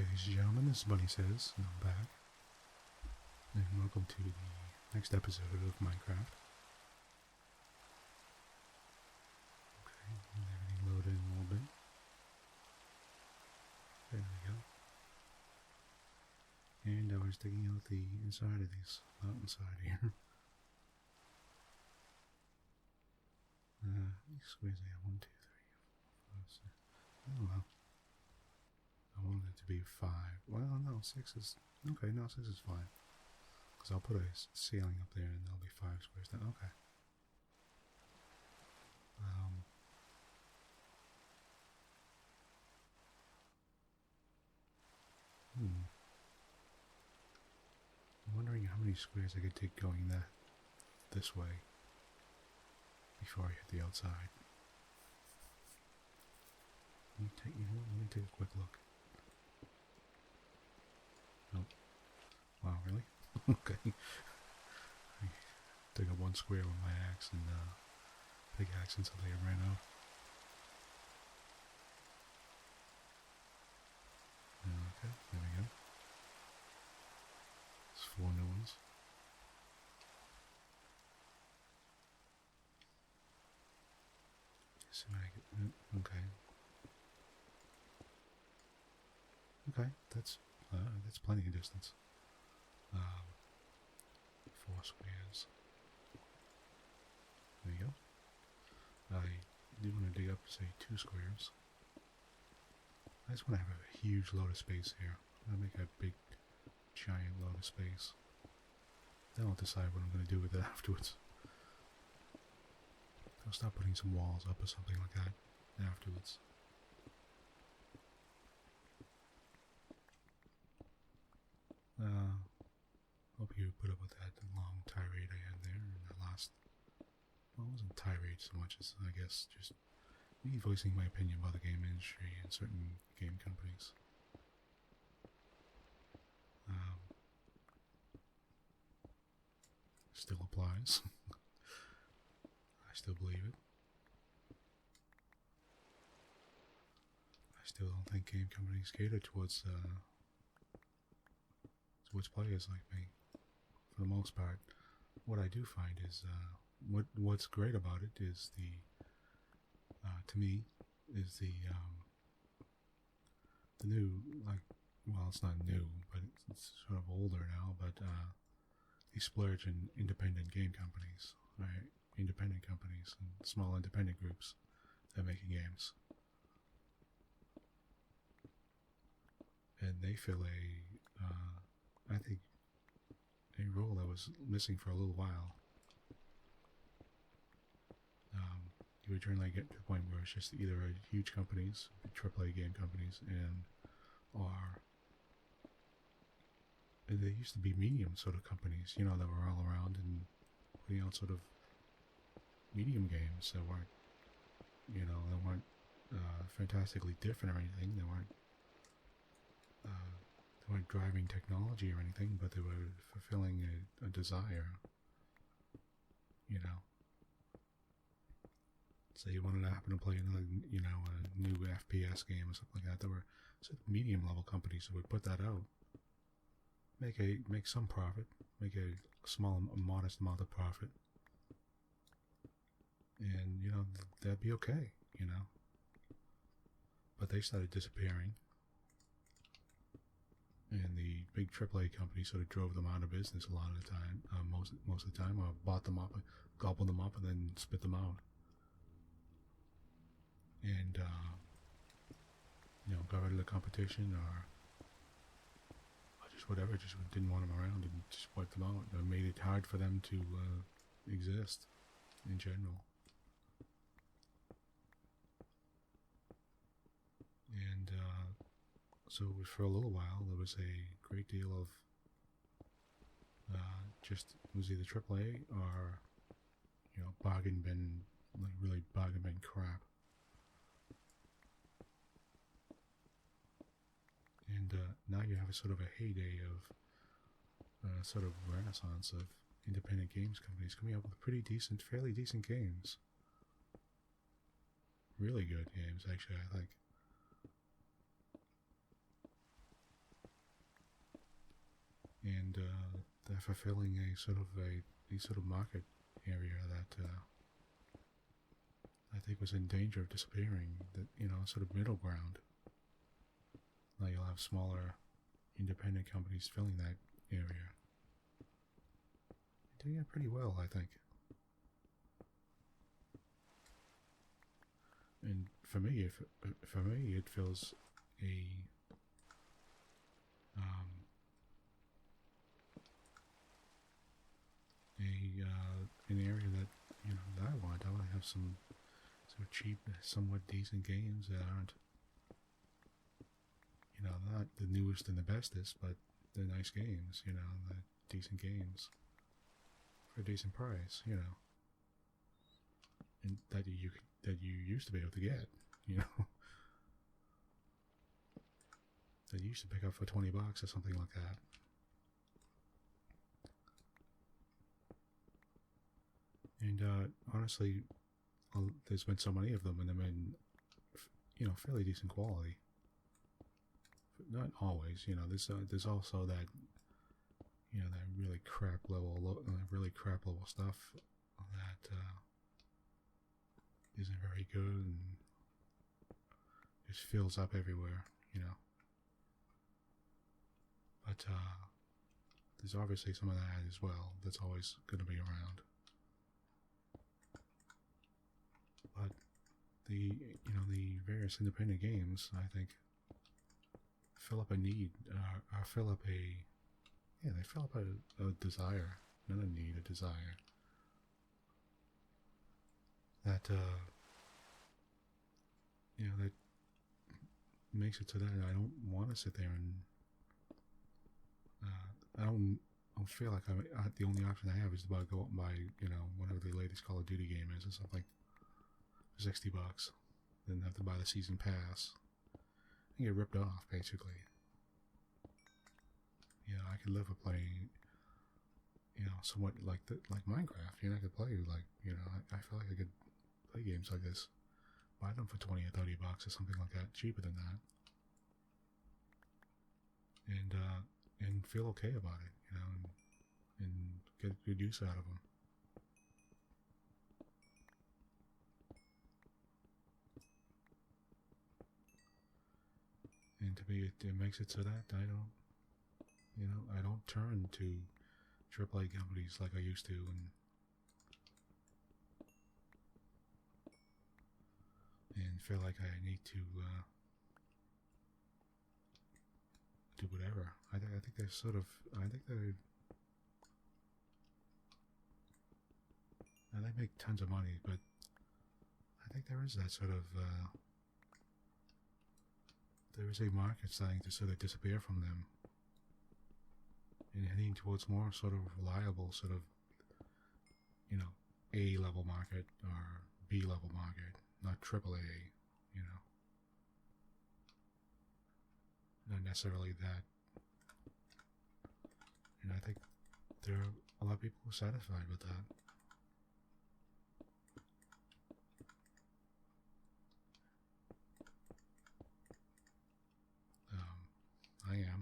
ladies and gentlemen, this is Bunny Says, and I'm back. And welcome to the next episode of Minecraft. Okay, everything loaded in a little bit. There we go. And I was digging out the inside of these mountainside here. These squares I have 1, 2, 3, 4, 5, 6. Oh well. I wanted it to be 5. Well, no, 6 is... Okay, no, 6 is fine. Because I'll put a ceiling up there and there'll be 5 squares then. Okay. I'm wondering how many squares I could take going this way before I hit the outside. Let me take a quick look. Nope. Wow, really? Okay. I dig up 1 square with my axe and pickaxe until they ran out. Okay, there we go. There's 4 new ones. So okay. Okay, that's plenty of distance. 4 squares. There you go. I do want to dig up, say, 2 squares. I just want to have a huge load of space here. I'm going to make a big, giant load of space. Then I'll decide what I'm going to do with it afterwards. I'll start putting some walls up or something like that afterwards. Hope you put up with that long tirade I had there in the last... Well, it wasn't tirade so much as, I guess, just me voicing my opinion about the game industry and certain game companies. Still applies. I still believe it. I still don't think game companies cater towards players like me. For the most part, what I do find is what's great about it is to me is the new, like, well, it's not new, but it's sort of older now, but they splurge in independent game companies, right? Independent companies and small independent groups that are making games. And they fill I think, a role that was missing for a little while. You would generally get to the point where it's just either huge companies, AAA game companies, or there used to be medium sort of companies, that were all around and putting out sort of medium games that weren't, fantastically different or anything. They weren't driving technology or anything, but they were fulfilling a desire, Say you wanted to happen to play another, a new FPS game or something like that. There were sort of medium level companies that would put that out, make some profit, make a modest amount of profit, and that'd be okay, But they started disappearing. And the big AAA companies sort of drove them out of business a lot of the time, most of the time, or bought them up, gobbled them up, and then spit them out. And, got rid of the competition, or just whatever, just didn't want them around and just wiped them out. It made it hard for them to exist in general. And, so for a little while, there was a great deal of it was either AAA or, bargain bin, like really bargain bin crap. And now you have a sort of a heyday of sort of renaissance of independent games companies coming up with fairly decent games. Really good games, actually, I think. fulfilling a sort of market area that I think was in danger of disappearing. That, you know, sort of middle ground. Now you'll have smaller independent companies filling that area. Doing it pretty well, I think. And for me, it fills an area that, you know, that I want. I want to have some sort of cheap, somewhat decent games that aren't, you know, not the newest and the bestest, but they're nice games. You know, the decent games for a decent price. You know, and that you used to be able to get. You know, that you used to pick up for $20 or something like that. And honestly, there's been so many of them, and they've been, you know, fairly decent quality. But not always, you know. There's also that, you know, that really crap level stuff that isn't very good and just fills up everywhere, you know. But there's obviously some of that as well that's always going to be around. But the various independent games, I think, fill up a need, or fill up a desire, not a need, a desire. That that makes it so that I don't want to sit there and I don't feel like the only option I have is to go out and buy, you know, whatever the latest Call of Duty game is or something. $60, then have to buy the season pass and get ripped off, basically. You know, I could live with playing, you know, somewhat like Minecraft. You know, I could play like, you know, I feel like I could play games like this, buy them for $20 or $30 or something like that, cheaper than that, and feel okay about it, you know, and get good use out of them. And to me, it makes it so that I don't turn to AAA companies like I used to, and feel like I need to do whatever. I think they're sort of, and they make tons of money, but I think there is that sort of there is a market starting to sort of disappear from them and heading towards more sort of reliable sort of, you know, A-level market or B-level market, not AAA, you know. Not necessarily that. And I think there are a lot of people who are satisfied with that.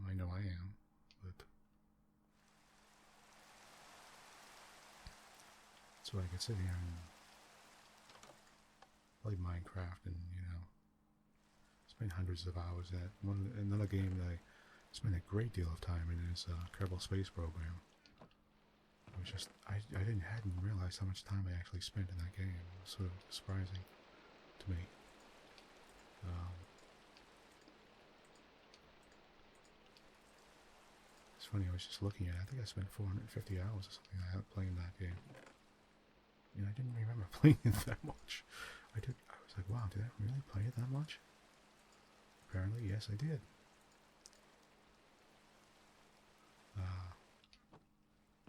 I know I am, but so I could sit here and play Minecraft and, you know, spend hundreds of hours at another game that I spent a great deal of time in is Kerbal Space Program. It was just, I hadn't realized how much time I actually spent in that game. It was sort of surprising to me. It's funny, I was just looking at it. I think I spent 450 hours or something like that playing that game. You know, I didn't remember playing it that much. I was like, wow, did I really play it that much? Apparently, yes, I did.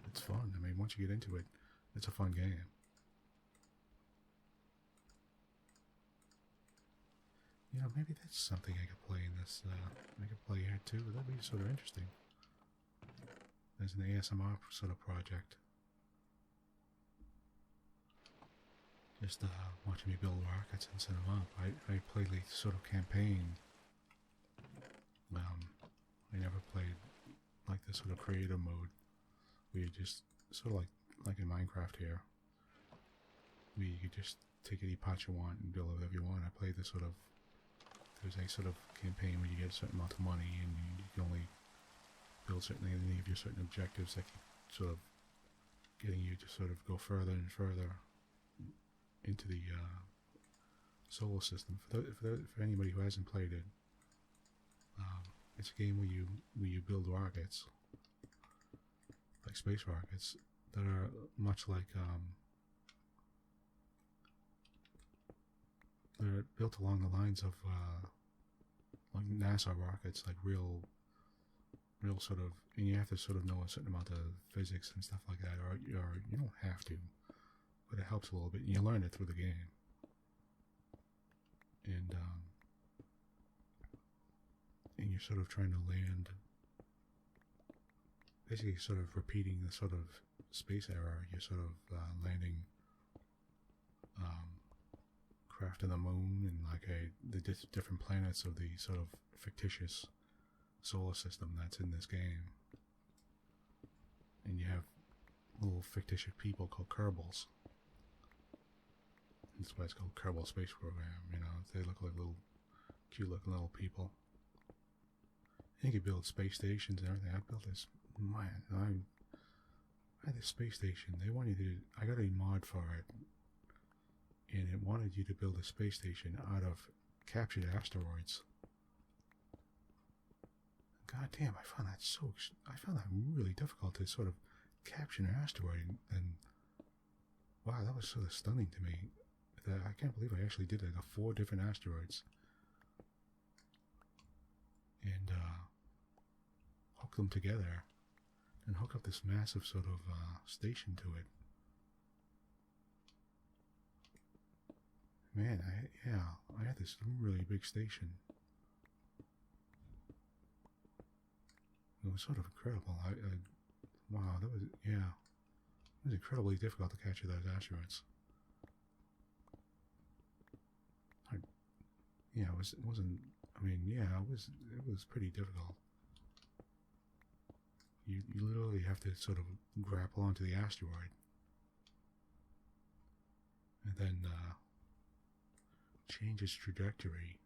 It's fun. I mean, once you get into it, it's a fun game. You know, maybe that's something I could play in this. I could play here too. That'd be sort of interesting. As an ASMR sort of project. Just watching me build rockets and set them up. I played the sort of campaign. I never played like the sort of creative mode where you just sort of like in Minecraft here, where you could just take any pot you want and build whatever you want. I played this sort of, there's a sort of campaign where you get a certain amount of money and you can only build certain any of your certain objectives that keep sort of getting you to sort of go further and further into the solar system. For anybody who hasn't played it, it's a game where you build rockets, like space rockets, that are much like they're built along the lines of like NASA rockets, like real sort of, and you have to sort of know a certain amount of physics and stuff like that, or you don't have to, but it helps a little bit. And you learn it through the game, and you're sort of trying to land, basically sort of repeating the sort of space era. You're sort of landing craft on the moon and like the different planets of the sort of fictitious solar system that's in this game. And you have little fictitious people called Kerbals. That's why it's called Kerbal Space Program. You know, they look like little cute looking little people. You can build space stations and everything. I built this, man, I had this space station. They wanted to, I got a mod for it, and it wanted you to build a space station out of captured asteroids. God damn, I found that really difficult to sort of capture an asteroid, and wow, that was sort of stunning to me. That I can't believe I actually did it. 4 different asteroids. And hook them together and hook up this massive sort of station to it. Man, I had this really big station. It was sort of incredible. Wow, that was, it was incredibly difficult to capture those asteroids. It was pretty difficult. You literally have to sort of grapple onto the asteroid and then change its trajectory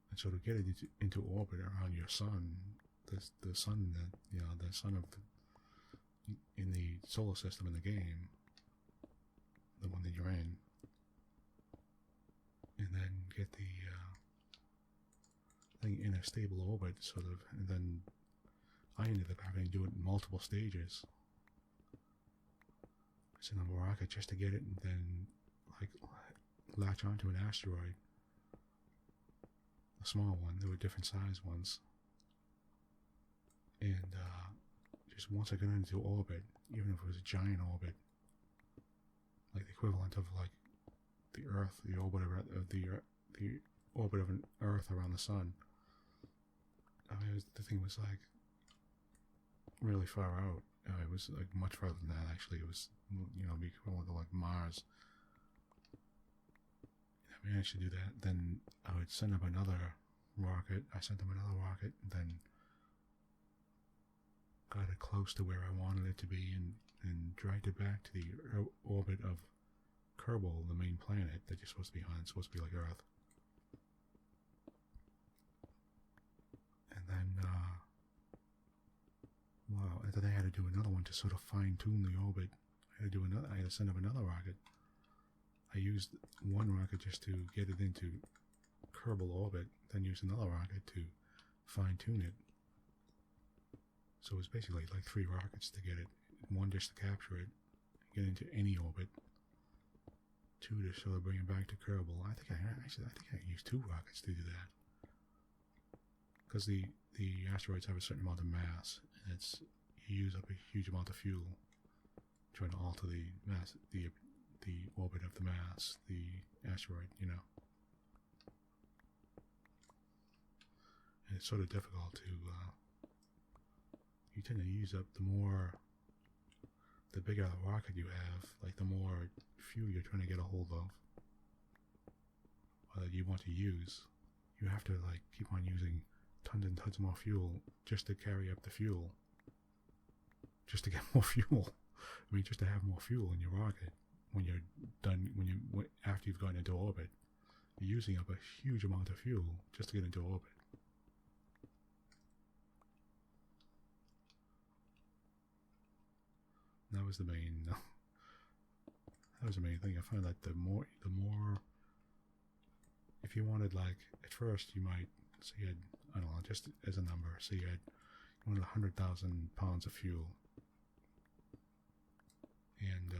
and sort of get it into orbit around your sun, the sun that the sun of in the solar system in the game, the one that you're in, and then get the thing in a stable orbit, sort of, and then I ended up having to do it in multiple stages. Send a rocket just to get it, and then like latch onto an asteroid, a small one. There were different size ones, and just once I got into orbit, even if it was a giant orbit, like the equivalent of like the Earth, the orbit of an Earth around the sun. I mean, the thing was like really far out. It was like much farther than that. Actually, it was, be equivalent to like Mars. I managed to do that. Then I would send up another rocket. I sent them another rocket, and then got it close to where I wanted it to be, and dragged it back to the orbit of Kerbal, the main planet that you're supposed to be on. It's supposed to be like Earth. And then, and then I had to do another one to sort of fine-tune the orbit. I had to send up another rocket. I used one rocket just to get it into Kerbal orbit, then used another rocket to fine-tune it. So it was basically like 3 rockets to get it. One just to capture it, get into any orbit. 2 to sort of bring it back to Kerbal. I think I used 2 rockets to do that. Because the asteroids have a certain amount of mass, and you use up a huge amount of fuel trying to alter the mass, the orbit of the mass, the asteroid, And it's sort of difficult to, you tend to use up the bigger the rocket you have, like the more fuel you're trying to get a hold of, or that you want to use. You have to keep on using tons and tons more fuel just to carry up the fuel. just to get more fuel. I mean, just to have more fuel in your rocket when you're done, after you've gotten into orbit. You're using up a huge amount of fuel just to get into orbit. That was the main. That was the main thing. I found that the more, if you wanted, like, at first you might say you had, I don't know, just as a number, say you wanted 100,000 pounds of fuel, and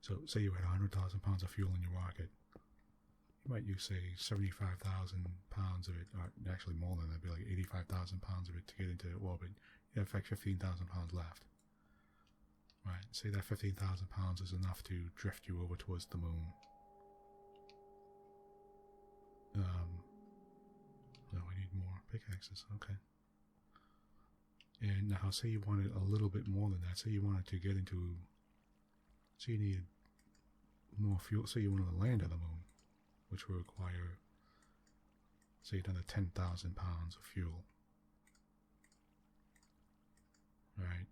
so say you had 100,000 pounds of fuel in your rocket. You might use, say, 75,000 pounds of it, or actually more than that, be like 85,000 pounds of it to get into orbit. You have like 15,000 pounds left. Right, say that 15,000 pounds is enough to drift you over towards the moon. No, we need more pickaxes, okay. And now, say you wanted a little bit more than that. Say you wanted to get into, say you needed more fuel, say you wanted to land on the moon, which would require, say, another 10,000 pounds of fuel. Right,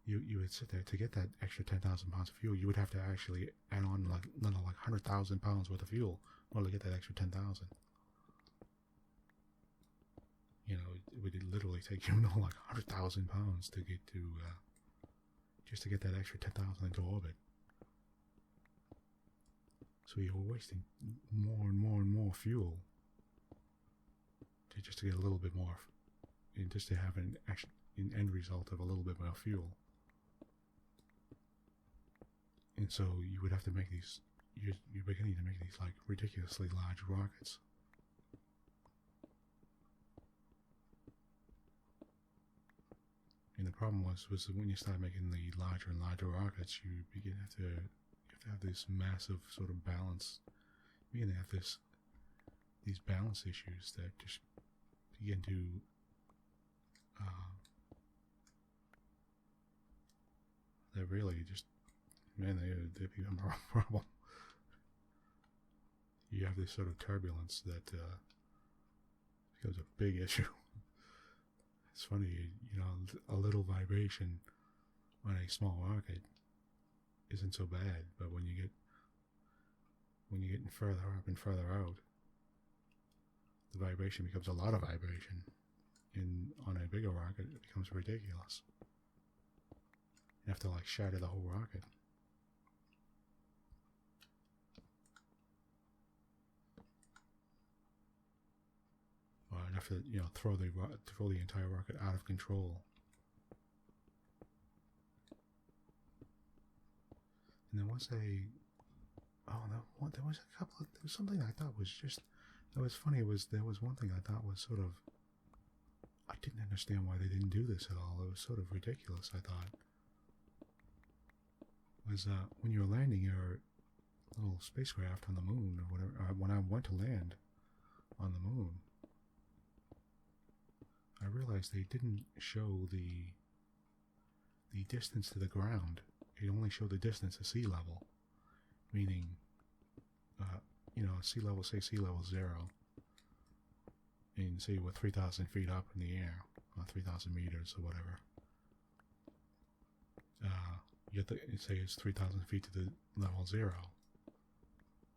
you would sit there to get that extra 10,000 pounds of fuel. You would have to actually add on like another 100,000 pounds worth of fuel in order to get that extra 10,000. You know, it would literally take you like 100,000 pounds to get to just to get that extra 10,000 into orbit. So you're wasting more and more and more fuel just to get a little bit more, and just to have an end result of a little bit more fuel. And so you would have to make these, you're beginning to make these like ridiculously large rockets. And the problem was when you start making the larger and larger rockets, you begin to have this massive sort of balance. You begin to have these balance issues that just begin to they really just, man, they become a problem. You have this sort of turbulence that becomes a big issue. It's funny, you know, a little vibration on a small rocket isn't so bad, but when you get further up and further out, the vibration becomes a lot of vibration, and on a bigger rocket it becomes ridiculous. You have to like shatter the whole rocket. Or you have to, you know, throw the entire rocket out of control. And there was something I thought was just, that was funny. There was one thing I thought was sort of, I didn't understand why they didn't do this at all. It was sort of ridiculous, I thought. Was when you were landing your little spacecraft on the moon, or whatever, when I went to land on the moon, I realized they didn't show the distance to the ground. It only showed the distance to sea level, meaning, you know, sea level 0, and say you were 3,000 feet up in the air, or 3,000 meters or whatever. You have to say it's 3,000 feet to the level 0.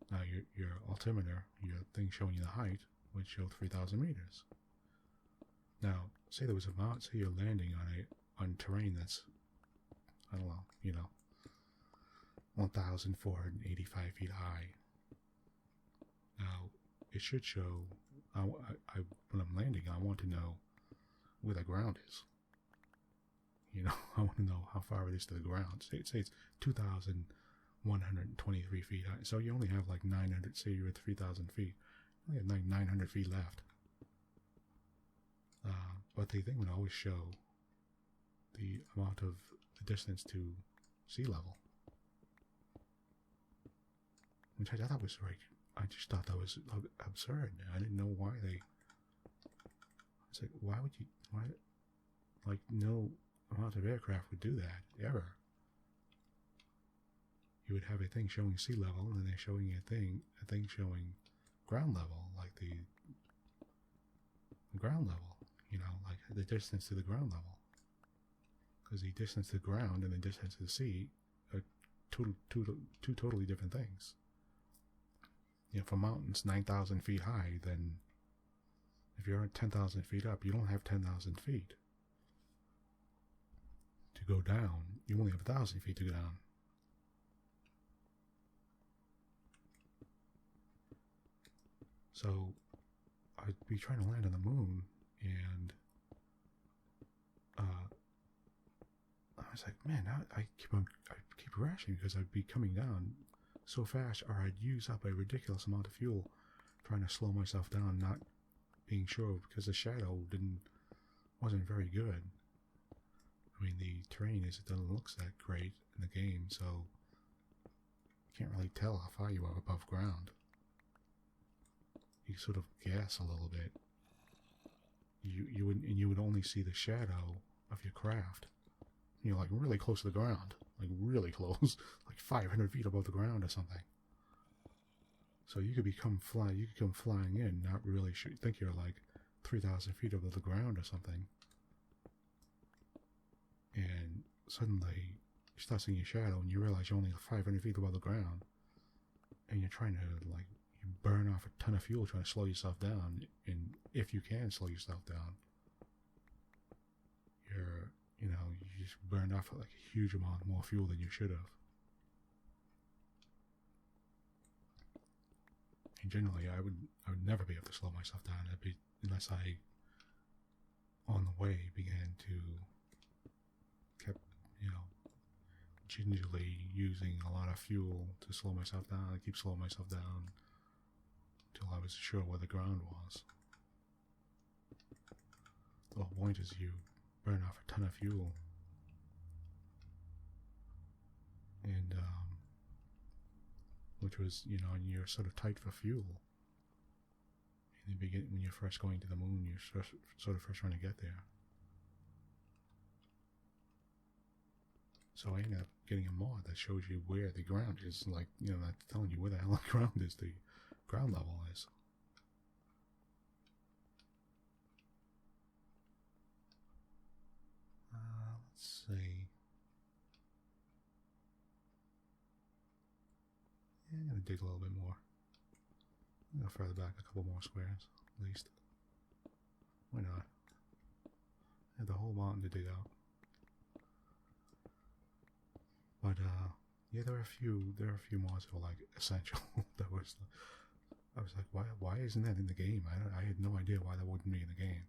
Now your altimeter, your thing showing you the height, would show 3,000 meters. Now, say there was a mountain, say you're landing on terrain that's, I don't know, you know, 1,485 feet high. Now, it should show, when I'm landing, I want to know where the ground is. You know, I want to know how far it is to the ground. Say it's 2,123 feet high. So you only have like 900, say you're at 3,000 feet. You only have like 900 feet left. But the thing would always show the amount of the distance to sea level. Which I thought was like, I just thought that was absurd. I didn't know why they. It's like, why, like, no amount of aircraft would do that, ever. You would have a thing showing sea level, and then they're showing a thing showing ground level, like the ground level, you know, like the distance to the ground level. Because the distance to the ground and the distance to the sea are two totally different things. You know, for mountains 9,000 feet high, then if you're at 10,000 feet up, you don't have 10,000 feet to go down. You only have 1,000 feet to go down. So I'd be trying to land on the moon, and I was like, man, I keep crashing because I'd be coming down so fast, or I'd use up a ridiculous amount of fuel trying to slow myself down, not being sure because the shadow wasn't very good. I mean, the terrain it doesn't look that great in the game, so you can't really tell how far you are above ground. You sort of guess a little bit. You would only see the shadow of your craft. You're like really close to the ground, like really close, like 500 feet above the ground or something. So you could come flying in, not really sure. You think you're like 3,000 feet above the ground or something, and suddenly you start seeing your shadow, and you realize you're only 500 feet above the ground, and you're trying to like you burn off a ton of fuel trying to slow yourself down, and if you can slow yourself down, you just burned off like a huge amount more fuel than you should have. And generally, I would never be able to slow myself down unless I, on the way, began to kept gingerly using a lot of fuel to slow myself down. I keep slowing myself down until I was sure where the ground was. The whole point is you burn off a ton of fuel, and which was, and you're sort of tight for fuel. In the beginning, when you're first going to the moon, you're sort of first trying to get there. So I ended up getting a mod that shows you where the ground is, like, that's telling you where the hell the ground is, the ground level is. Let's see. Yeah, I'm going to dig a little bit more. I'm going to further back a couple more squares, at least. Why not? I have the whole mountain to dig out. But, yeah, there are a few mods that were, like, essential. I was like, why isn't that in the game? I had no idea why that wouldn't be in the game.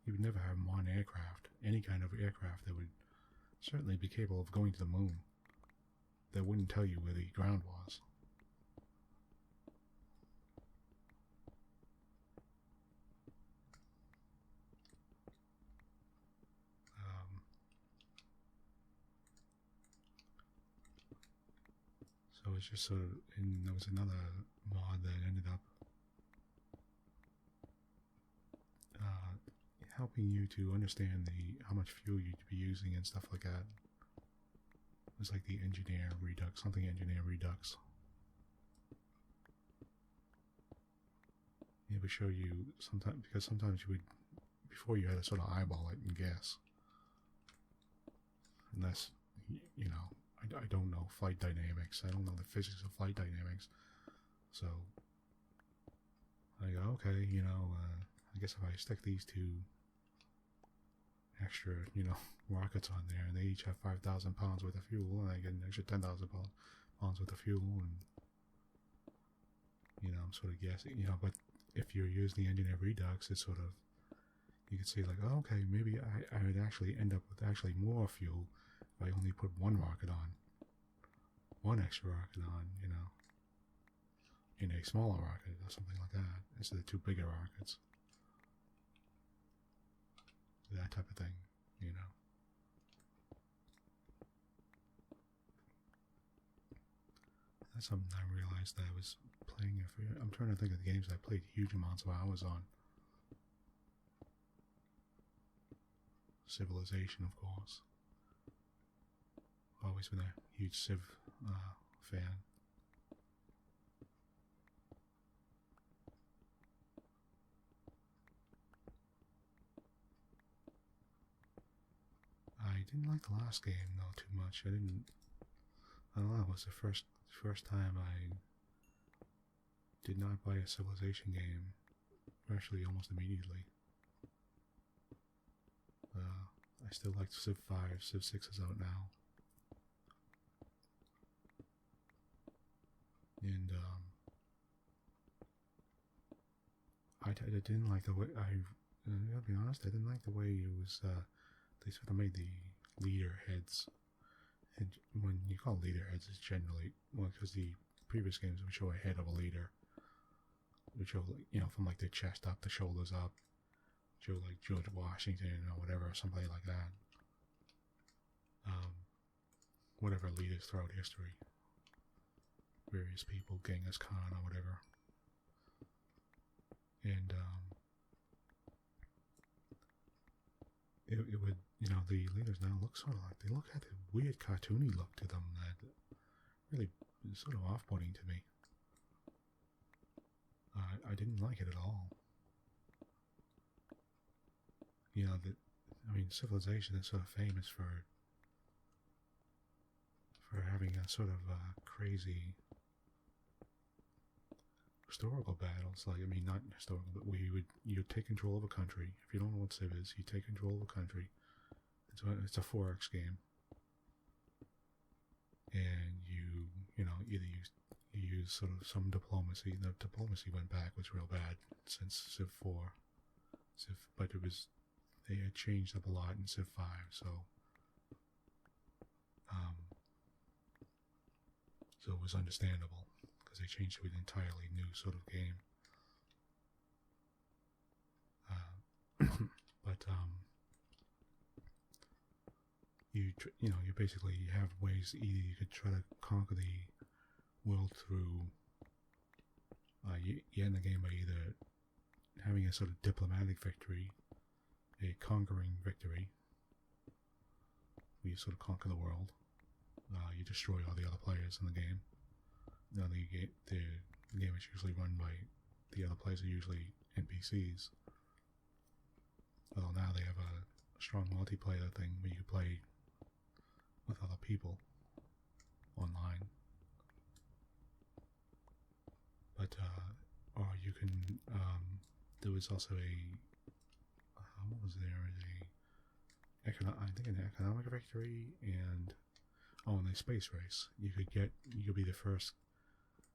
You would never have modern aircraft, any kind of aircraft that would certainly be capable of going to the moon, that wouldn't tell you where the ground was. So it's just sort of, and there was another mod that ended up helping you to understand how much fuel you'd be using and stuff like that. It was like the engineer redux, engineer redux. It would show you sometimes, because sometimes you would, before you had to sort of eyeball it and guess. Unless, I don't know flight dynamics. I don't know the physics of flight dynamics. So I go, okay, I guess if I stick these two extra, rockets on there, and they each have 5,000 pounds worth of fuel, and I get an extra 10,000 pounds worth of fuel, and I'm sort of guessing, but if you're using the engineer redux, it's sort of, you could say like, oh, okay, maybe I would actually end up with actually more fuel if I only put one rocket on, one extra rocket on, in a smaller rocket or something like that, instead of two bigger rockets. That type of thing, That's something I realized that I was playing. I'm trying to think of the games I played huge amounts of hours on. Civilization, of course. Always been a huge Civ fan. didn't like the last game though too much. I don't know. It was the first time I did not buy a Civilization game. Actually, almost immediately. I still like Civ 5. Civ 6 is out now. And I didn't like the way I'll be honest, I didn't like the way it was. They sort of made the leader heads, and when you call leader heads, it's generally because the previous games would show a head of a leader, would show from like the chest up, the shoulders up, show like George Washington or whatever, somebody like that. Whatever leaders throughout history, various people, Genghis Khan or whatever, and it would, the leaders now look sort of like, they had a weird cartoony look to them that really is sort of off-putting to me. I didn't like it at all. Civilization is sort of famous for having a sort of crazy historical battles. Not historical, but you take control of a country. If you don't know what Civ is, you take control of a country. It's a 4X game, and you either use sort of some diplomacy. The diplomacy went backwards real bad since Civ 4. But they had changed up a lot in Civ 5, so it was understandable because they changed to an entirely new sort of game. But you basically have ways. Either you could try to conquer the world through you end the game by either having a sort of diplomatic victory, a conquering victory, where you sort of conquer the world. You destroy all the other players in the game. Now the game is usually run by the other players are usually NPCs. Although now they have a strong multiplayer thing where you play with other people online. But or you can there was also what was there? I think an economic victory and the space race. You could be the first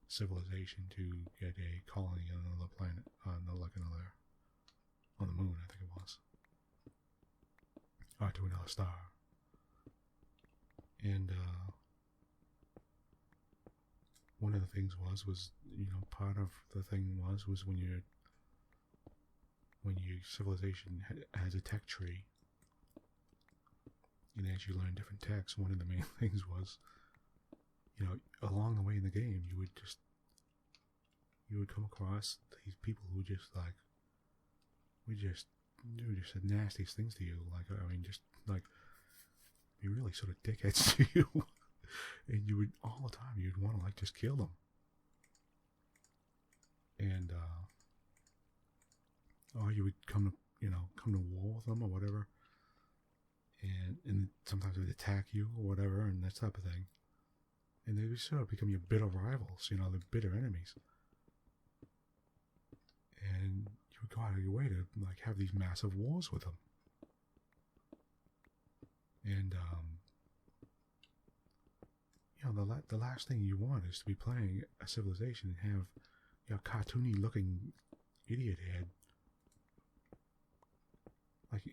civilization to get a colony on another planet, on the moon, I think it was, or to another star. And one of the things was part of the thing was when your civilization has a tech tree, and as you learn different techs, one of the main things was, along the way in the game, you would come across these people who just do just the nastiest things to you. Be really sort of dickheads to you, and you would all the time you'd want to just kill them. And or you would come to war with them or whatever, and sometimes they'd attack you or whatever, and that type of thing. And they would sort of become your bitter rivals, the bitter enemies. And you would go out of your way to have these massive wars with them. And the last thing you want is to be playing a civilization and have your cartoony looking idiot head.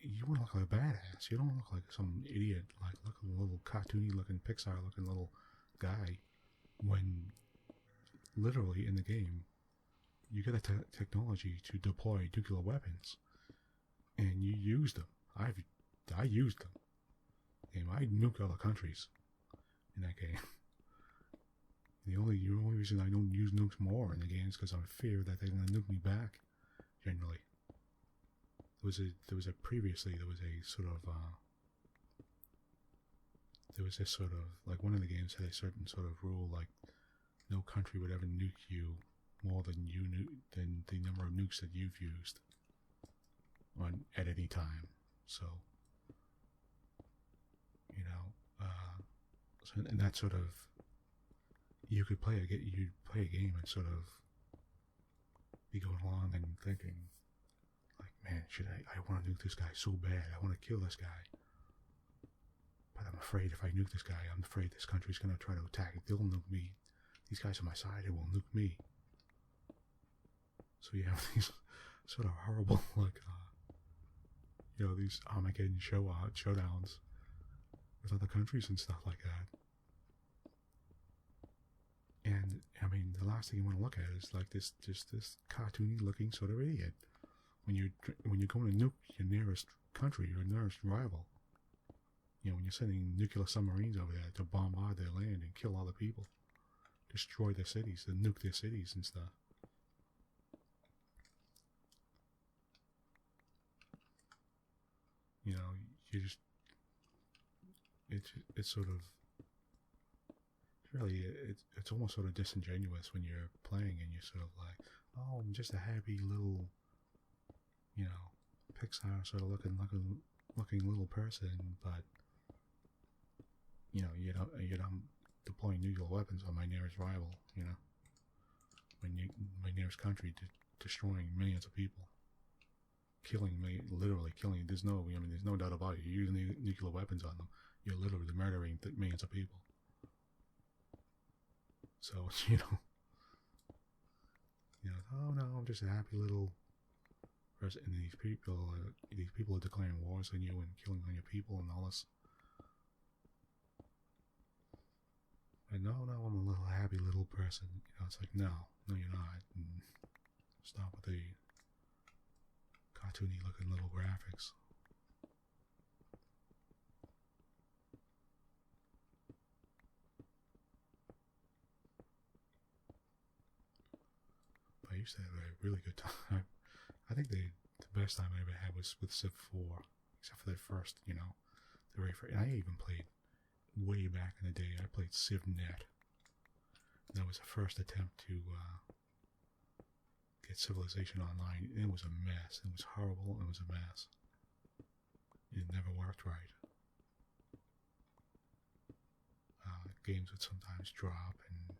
You want to look like a badass. You don't look like some idiot, look a little cartoony looking, Pixar looking little guy, when literally in the game you get the technology to deploy nuclear weapons, and you use them. I used them. I nuked other countries in that game. The only reason I don't use nukes more in the game is because I fear that they're going to nuke me back. Generally, there was a sort of one of the games had a certain sort of rule, no country would ever nuke you more than than the number of nukes that you've used at any time. So So and that sort of, you could play a game and sort of be going along and thinking, like, man, I want to nuke this guy so bad. I want to kill this guy. But I'm afraid if I nuke this guy, I'm afraid this country's going to try to attack. They'll nuke me. These guys on my side, they will nuke me. So you have these sort of horrible, like, these Armageddon showdowns with other countries and stuff like that. And I mean, the last thing you want to look at is like this cartoony looking sort of idiot when you're going to nuke your nearest country, your nearest rival. When you're sending nuclear submarines over there to bombard their land and kill all the people, destroy their cities, and nuke their cities and stuff. You just, it's sort of, really, it's almost sort of disingenuous when you're playing and you're sort of like, oh, I'm just a happy little, Pixar sort of looking little person, but you're not deploying nuclear weapons on my nearest rival, my nearest country, destroying millions of people, literally killing. There's no doubt about it. You're using nuclear weapons on them. You're literally murdering millions of people. So, oh no, I'm just a happy little person. And these people are declaring wars on you and killing on your people and all this. And no, I'm a little happy little person. It's like, no, you're not. And stop with the cartoony looking little graphics. I used to have a really good time. I think the best time I ever had was with Civ 4, except for the first, the very first. And I even played way back in the day. I played CivNet. And that was the first attempt to get Civilization online. It was a mess. It was horrible. It was a mess. It never worked right. Games would sometimes drop, and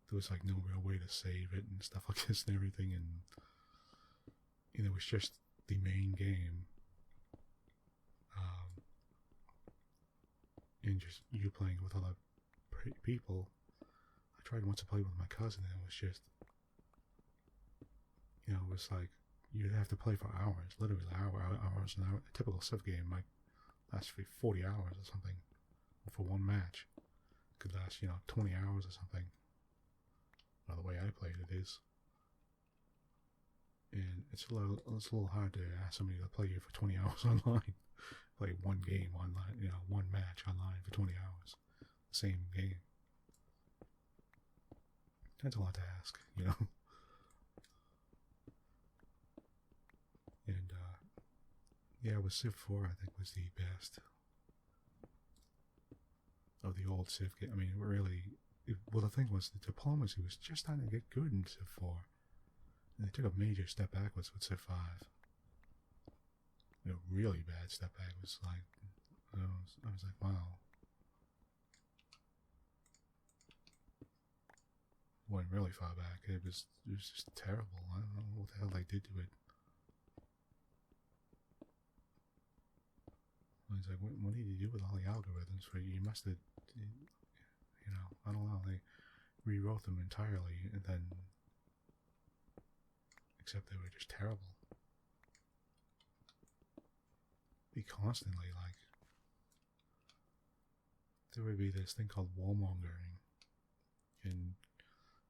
there was like no real way to save it and stuff like this and everything, and it was just the main game, and just you playing with other people. I tried once to play with my cousin, and it was just, it was like you'd have to play for hours, literally hours an hour. A typical Civ game might last for 40 hours or something, or for one match. It could last 20 hours or something. Well, the way I played it is, and it's a little hard to ask somebody to play you for 20 hours online. Play one game online, one match online for 20 hours, the same game. That's a lot to ask, And yeah, with Civ 4, I think was the best of the old Civ game. I mean, really. Well, the thing was, the diplomacy was just starting to get good in Civ 4. And they took a major step backwards with Civ 5. A really bad step backwards. Like, I was like, wow. Went really far back. It was just terrible. I don't know what the hell they did to it. I was like, what did you do with all the algorithms? You must have, I don't know. They rewrote them entirely, and then, except they were just terrible. Be constantly like, there would be this thing called warmongering, and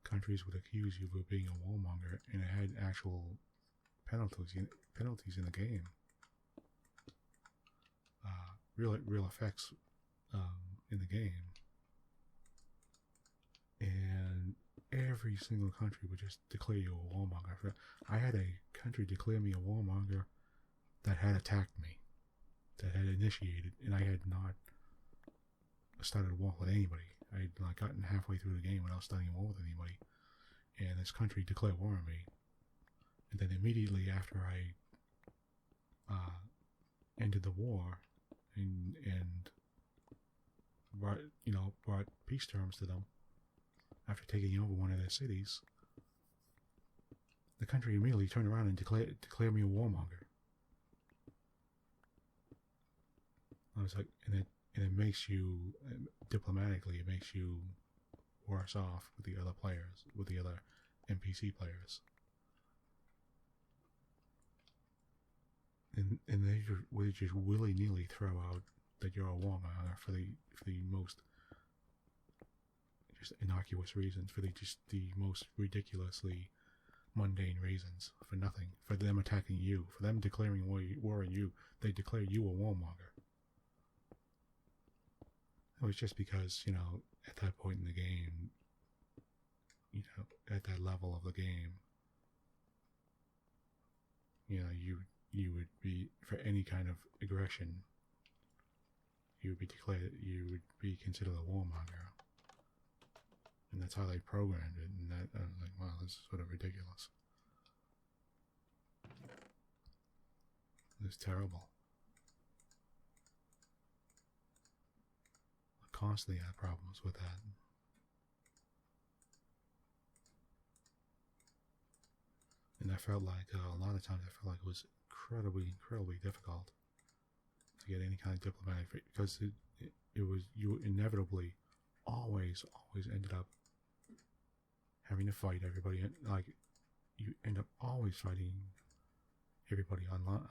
countries would accuse you of being a warmonger, and it had actual penalties in the game. Real effects in the game. And every single country would just declare you a warmonger. I had a country declare me a warmonger that had attacked me, that had initiated, and I had not started a war with anybody. I had like gotten halfway through the game without starting a war with anybody, and this country declared war on me. And then immediately after I ended the war and brought peace terms to them after taking over one of their cities, the country immediately turned around and declared me a warmonger. I was like, and it makes you, diplomatically, it makes you worse off with the other players, with the other NPC players. And they would just willy-nilly throw out that you're a warmonger for the most just innocuous reasons, for the most ridiculously mundane reasons, for nothing, for them attacking you, for them declaring war on you. They declare you a warmonger. It was just because, at that point in the game, at that level of the game, you would be, for any kind of aggression, you would be considered a warmonger. And that's how they programmed it, and that, I was like, wow, this is sort of ridiculous. It's terrible. I constantly had problems with that. And I felt like, a lot of times I felt like it was incredibly difficult to get any kind of diplomatic, because it was, you inevitably always ended up having to fight everybody. Like, you end up always fighting everybody online,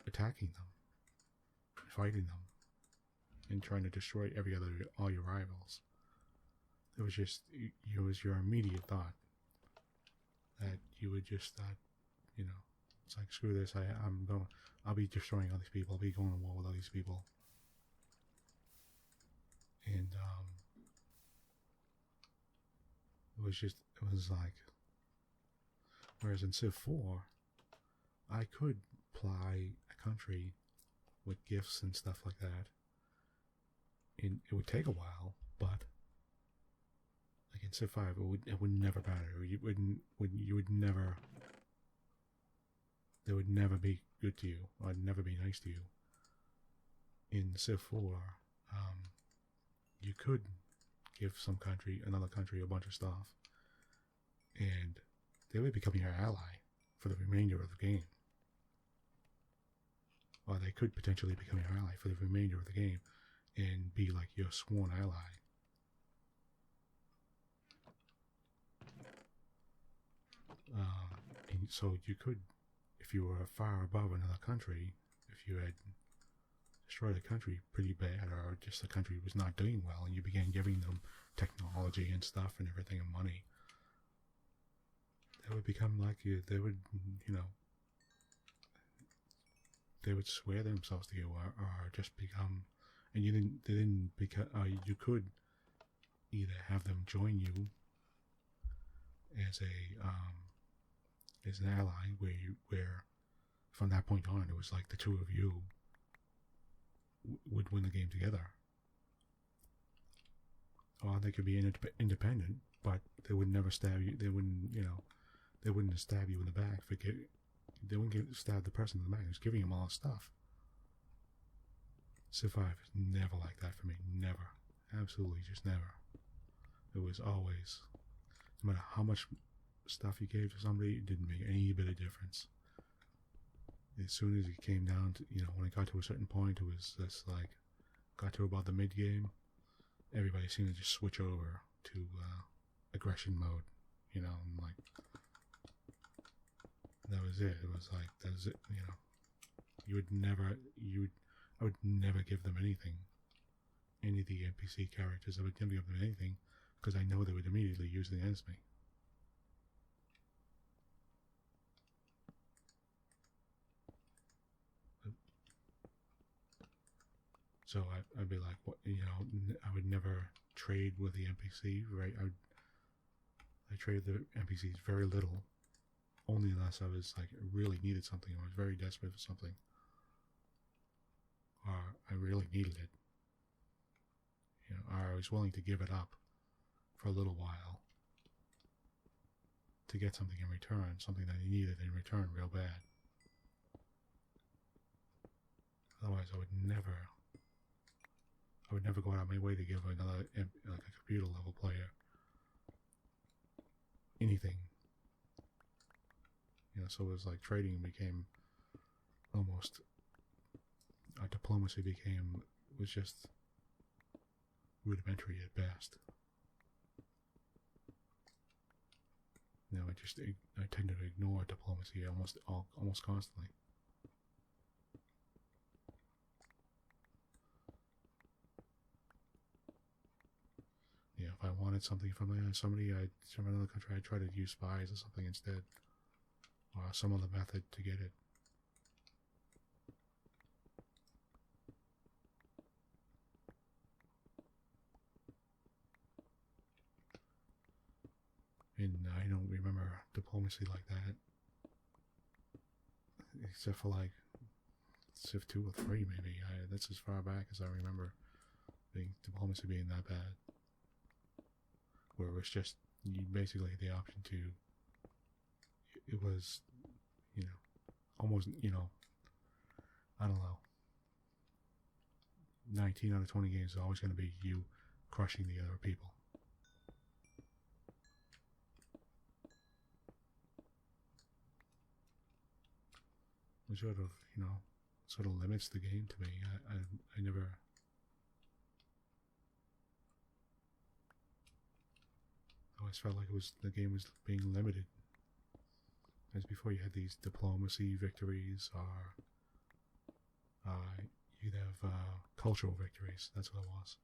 attacking them, fighting them, and trying to destroy all your rivals. It was just, it was your immediate thought that you would just thought, it's like, screw this, I'll be destroying all these people, I'll be going to war with all these people. And it was like, whereas in Civ 4, I could ply a country with gifts and stuff like that. And it would take a while, but like in Civ 5, it would never matter. They would never be good to you. I'd never be nice to you. In Civ 4, you could give another country a bunch of stuff, and they would become your ally for the remainder of the game. Or they could potentially become your ally for the remainder of the game and be like your sworn ally. And so you could, if you were far above another country, if you had destroyed a country pretty bad, or just the country was not doing well, and you began giving them technology and stuff and everything and money, they would become like you. They would, they would swear themselves to you, or just become, and you could either have them join you as an ally, where from that point on it was like the two of you would win the game together, or they could be independent, but they would never stab you. They wouldn't stab you in the back. They wouldn't stab the person in the back who's giving them all this stuff. Civ 5 is never like that for me. Never. Absolutely just never. It was always, no matter how much stuff you gave to somebody, it didn't make any bit of difference. As soon as it came down to, when it got to a certain point, it was just like, got to about the mid-game, everybody seemed to just switch over to aggression mode, and like, that was it. It was like, that was it, I would never give them anything. Any of the NPC characters, I would never give them anything, because I know they would immediately use it against me. So I'd be like, what, I would never trade with the NPC, right? I traded the NPCs very little, only unless I was like, really needed something, or was very desperate for something, or I really needed it, or I was willing to give it up for a little while to get something in return, something that I needed in return real bad. Otherwise, I I would never go out of my way to give another, like a computer level player, anything. You know, so it was like trading became almost, our diplomacy was just rudimentary at best. You know, I tend to ignore diplomacy almost constantly. Yeah, if I wanted something from somebody from another country, I'd try to use spies or something instead, or some other method to get it. And I don't remember diplomacy like that, except for like Civ 2 or 3 maybe. That's as far back as I remember diplomacy being that bad. Where it was just, you basically had the option to, it was, you know, almost, you know, I don't know, 19 out of 20 games is always going to be you crushing the other people. It sort of, you know, sort of limits the game to me. I never... I always felt like the game was being limited. As before, you had these diplomacy victories, or you'd have cultural victories. That's what it was.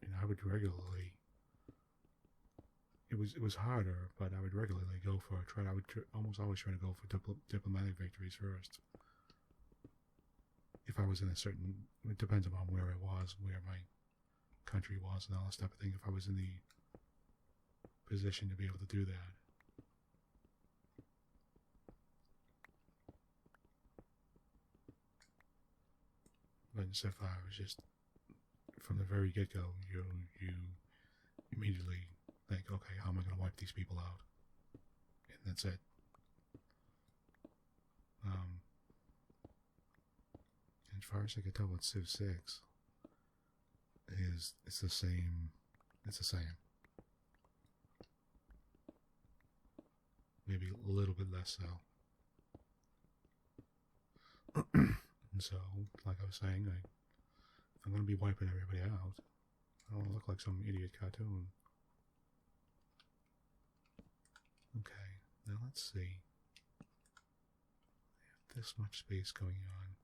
And I would regularly... It was harder, but I would regularly go for I would almost always try to go for diplomatic victories first. If I was in a certain... It depends upon where I was, where my country was, and all that type of thing. If I was in the position to be able to do that. But in Civ 5, it was just, from the very get-go, you immediately think, okay, how am I going to wipe these people out? And that's it. As far as I can tell with Civ 6, it's the same. It's the same. Maybe a little bit less so. And so, like I was saying, if I'm going to be wiping everybody out, I don't want to look like some idiot cartoon. Okay, now let's see. I have this much space going on.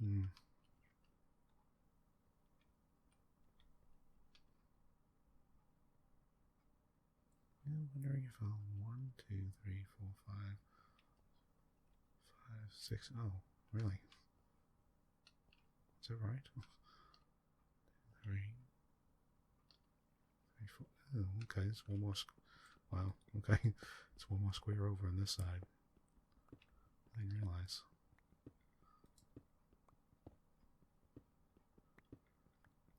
I'm wondering if I'll 1, 2, 3, 4, 5, 6. Oh, really? Is that right? 3, 4. Oh, okay, it's one more. Wow, okay. It's one more square over on this side. I didn't realize.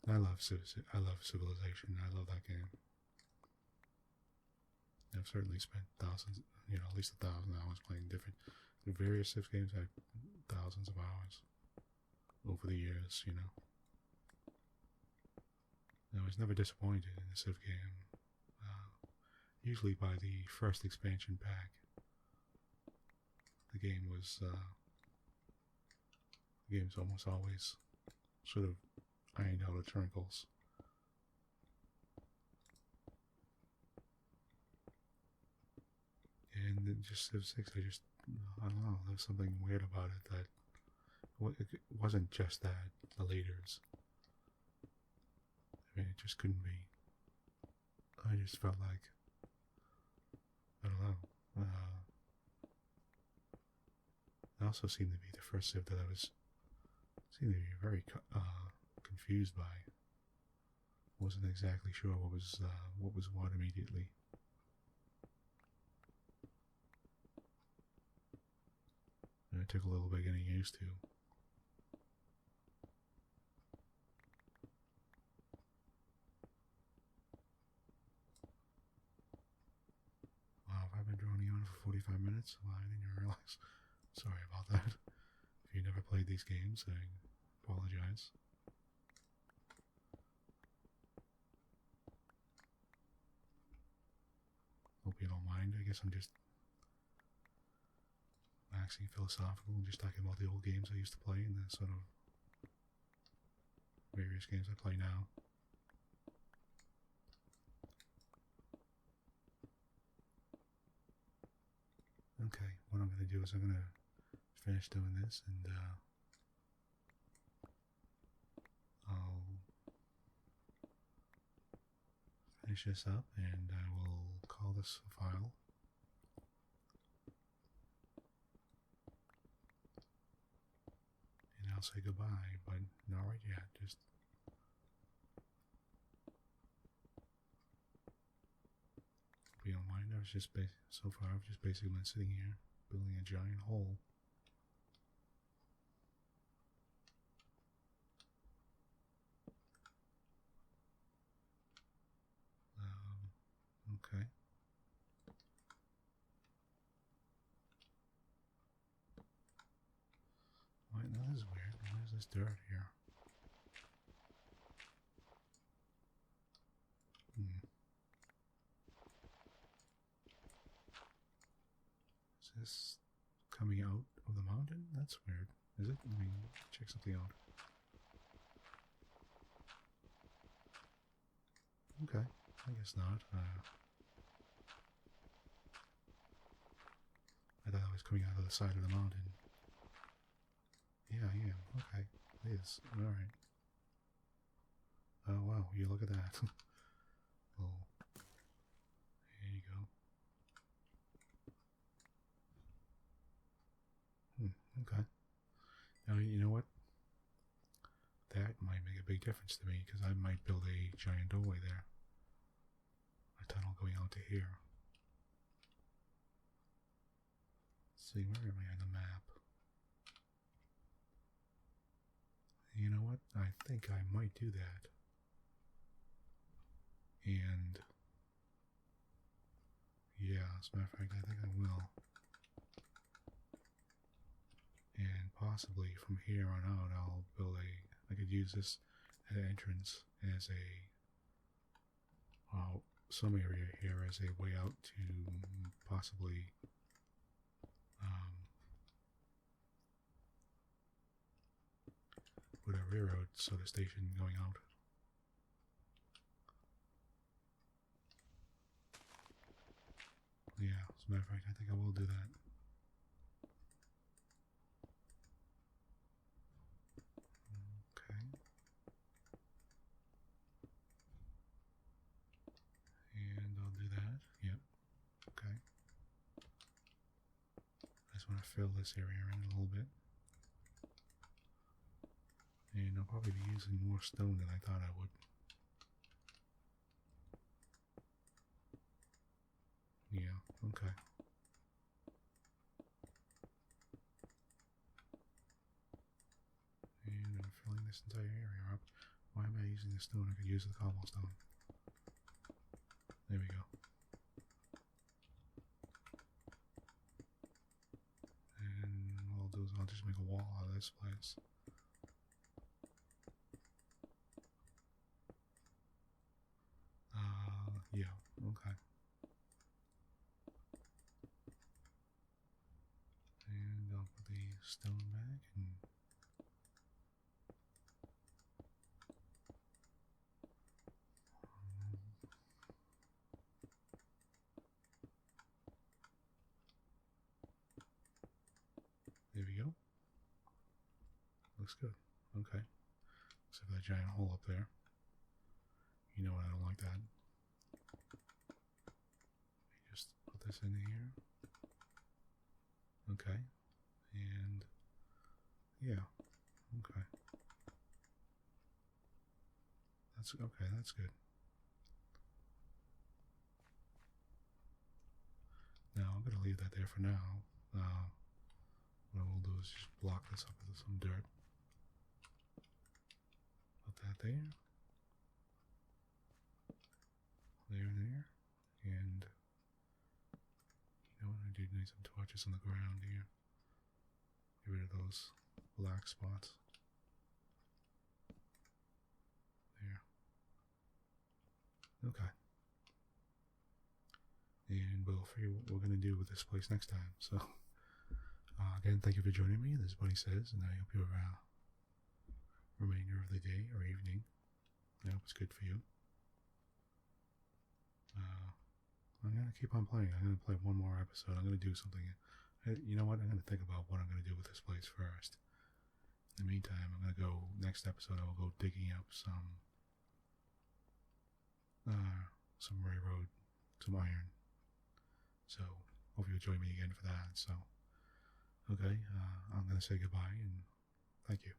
I love Civilization. I love that game. I've certainly spent thousands, you know, at least 1,000 hours playing various Civ games. I have thousands of hours over the years, you know. I was never disappointed in a Civ game. Usually by the first expansion pack, the game's almost always sort of ironed out its wrinkles. And then just Civ 6, I don't know, there's something weird about it that it wasn't just that, the leaders. I mean, it just couldn't be. I just felt like, I don't know. It also seemed to be the first Civ that I seemed to be very confused by. Wasn't exactly sure what was what immediately. And it took a little bit getting used to. Wow, have I been droning on for 45 minutes? Well, I didn't even realize. Sorry about that. If you never played these games, I apologize. Hope you don't mind. I guess I'm just waxing philosophical and just talking about the old games I used to play and the sort of various games I play now. Okay, what I'm going to do is I'm going to finish doing this and I'll finish this up and I will call this a file. And I'll say goodbye, but not right yet, just if you don't mind, I was just so far I've just basically been sitting here building a giant hole. Okay. Wait, no, this is weird. Why is this dirt here? Is this coming out of the mountain? That's weird. Is it? Let me check something out. Okay, I guess not. I thought it was coming out of the side of the mountain. Yeah, I am. Okay, it is. Alright. Oh, wow, you look at that. Oh. There you go. Okay. Now, you know what? That might make a big difference to me, because I might build a giant doorway there. A tunnel going out to here. Let's see, where am I on the map? You know what? I think I might do that. And yeah, as a matter of fact, I think I will. And possibly from here on out, I'll build I could use this entrance as some area here as a way out to possibly put a railroad sort of station going out. Yeah, as a matter of fact, I think I will do that. Okay. And I'll do that. Yep. Okay. I just want to fill this area in a little bit. And I'll probably be using more stone than I thought I would. Yeah, okay. And I'm filling this entire area up. Why am I using the stone? I could use the cobblestone. There we go. And what I'll do is I'll just make a wall out of this place. Yeah, okay. And I'll put the stone back and there we go. Looks good. Okay. Except for that giant hole up there. You know what, I don't like that. Just put this in here. Okay. And yeah. Okay. That's okay, that's good. Now I'm gonna leave that there for now. What I will do is just block this up with some dirt. Put that there. There and there. And you know what, I do need some torches on the ground here. Get rid of those black spots. There. Okay. And we'll figure what we're going to do with this place next time. So, again, thank you for joining me. This is Bunny Says, and I hope you have a remainder of the day or evening. I hope it's good for you. I'm going to keep on playing. I'm going to play one more episode. I'm going to do something. You know what? I'm going to think about what I'm going to do with this place first. In the meantime, I'm going to go, next episode, I will go digging up some railroad, some iron. So, hope you'll join me again for that. So, okay, I'm going to say goodbye and thank you.